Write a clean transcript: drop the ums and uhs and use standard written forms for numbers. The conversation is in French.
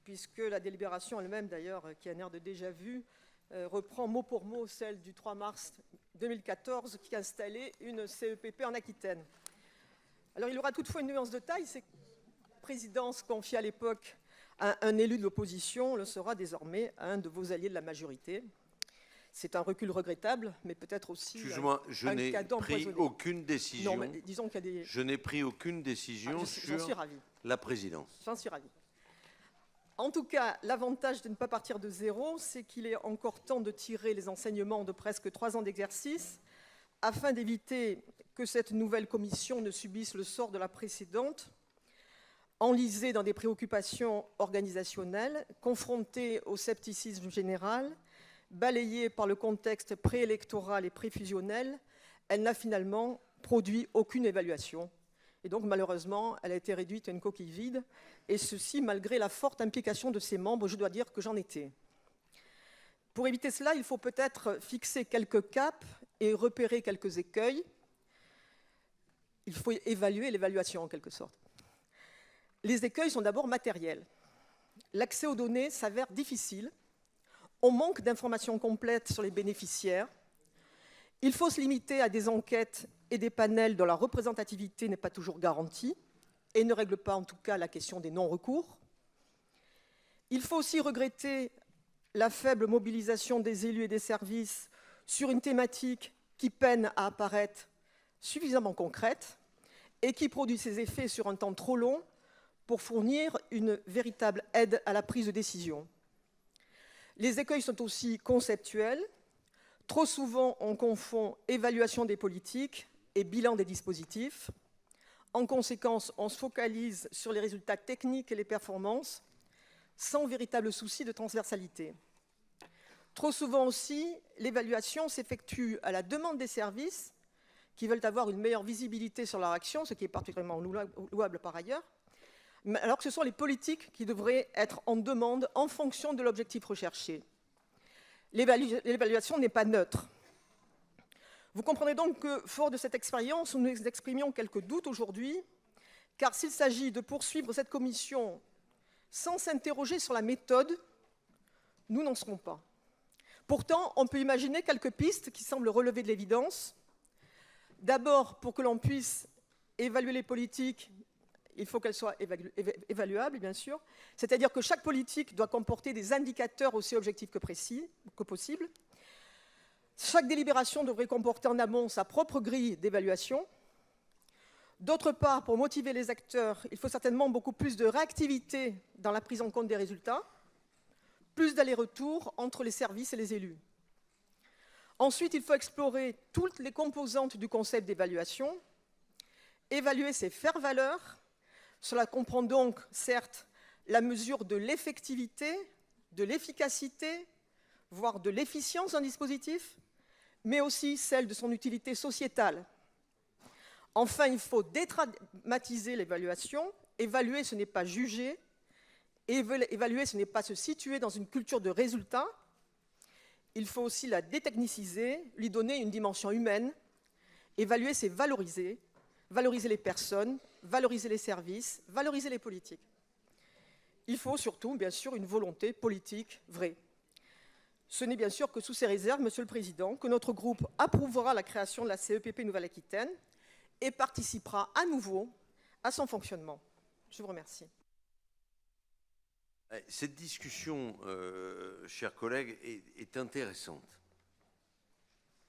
puisque la délibération elle-même, d'ailleurs, qui a un air de déjà-vu, reprend mot pour mot celle du 3 mars 2014 qui installait une CEPP en Aquitaine. Alors, il y aura toutefois une nuance de taille, c'est que la présidence confiée à l'époque à un élu de l'opposition le sera désormais à un de vos alliés de la majorité. C'est un recul regrettable, mais peut-être aussi Excuse-moi, je n'ai pris aucune décision. Non, mais disons qu'il y a des... Je n'ai pris aucune décision sur la présidence. J'en suis ravi. En tout cas, l'avantage de ne pas partir de zéro, c'est qu'il est encore temps de tirer les enseignements de presque 3 ans d'exercice afin d'éviter que cette nouvelle commission ne subisse le sort de la précédente, enlisée dans des préoccupations organisationnelles, confrontée au scepticisme général, balayée par le contexte préélectoral et préfusionnel. Elle n'a finalement produit aucune évaluation. Et donc, malheureusement, elle a été réduite à une coquille vide, et ceci malgré la forte implication de ses membres. Je dois dire que j'en étais. Pour éviter cela, il faut peut-être fixer quelques caps et repérer quelques écueils. Il faut évaluer l'évaluation, en quelque sorte. Les écueils sont d'abord matériels. L'accès aux données s'avère difficile. On manque d'informations complètes sur les bénéficiaires. Il faut se limiter à des enquêtes et des panels dont la représentativité n'est pas toujours garantie et ne règle pas en tout cas la question des non-recours. Il faut aussi regretter la faible mobilisation des élus et des services sur une thématique qui peine à apparaître suffisamment concrète et qui produit ses effets sur un temps trop long pour fournir une véritable aide à la prise de décision. Les écueils sont aussi conceptuels. Trop souvent, on confond évaluation des politiques et bilan des dispositifs. En conséquence, on se focalise sur les résultats techniques et les performances, sans véritable souci de transversalité. Trop souvent aussi, l'évaluation s'effectue à la demande des services qui veulent avoir une meilleure visibilité sur leur action, ce qui est particulièrement louable par ailleurs, alors que ce sont les politiques qui devraient être en demande en fonction de l'objectif recherché. L'évaluation n'est pas neutre. Vous comprendrez donc que, fort de cette expérience, nous exprimions quelques doutes aujourd'hui, car s'il s'agit de poursuivre cette commission sans s'interroger sur la méthode, nous n'en serons pas. Pourtant, on peut imaginer quelques pistes qui semblent relever de l'évidence. D'abord, pour que l'on puisse évaluer les politiques, il faut qu'elles soient évaluables, bien sûr. C'est-à-dire que chaque politique doit comporter des indicateurs aussi objectifs que possible. Chaque délibération devrait comporter en amont sa propre grille d'évaluation. D'autre part, pour motiver les acteurs, il faut certainement beaucoup plus de réactivité dans la prise en compte des résultats, plus d'aller-retour entre les services et les élus. Ensuite, il faut explorer toutes les composantes du concept d'évaluation. Évaluer, c'est faire valeur. Cela comprend donc, certes, la mesure de l'effectivité, de l'efficacité, voire de l'efficience d'un dispositif, mais aussi celle de son utilité sociétale. Enfin, il faut dédramatiser l'évaluation. Évaluer, ce n'est pas juger. Évaluer, ce n'est pas se situer dans une culture de résultats. Il faut aussi la détechniciser, lui donner une dimension humaine. Évaluer, c'est valoriser. Valoriser les personnes, valoriser les services, valoriser les politiques. Il faut surtout, bien sûr, une volonté politique vraie. Ce n'est bien sûr que sous ces réserves, Monsieur le Président, que notre groupe approuvera la création de la CEPP Nouvelle-Aquitaine et participera à nouveau à son fonctionnement. Je vous remercie. Cette discussion, chers collègues, est intéressante.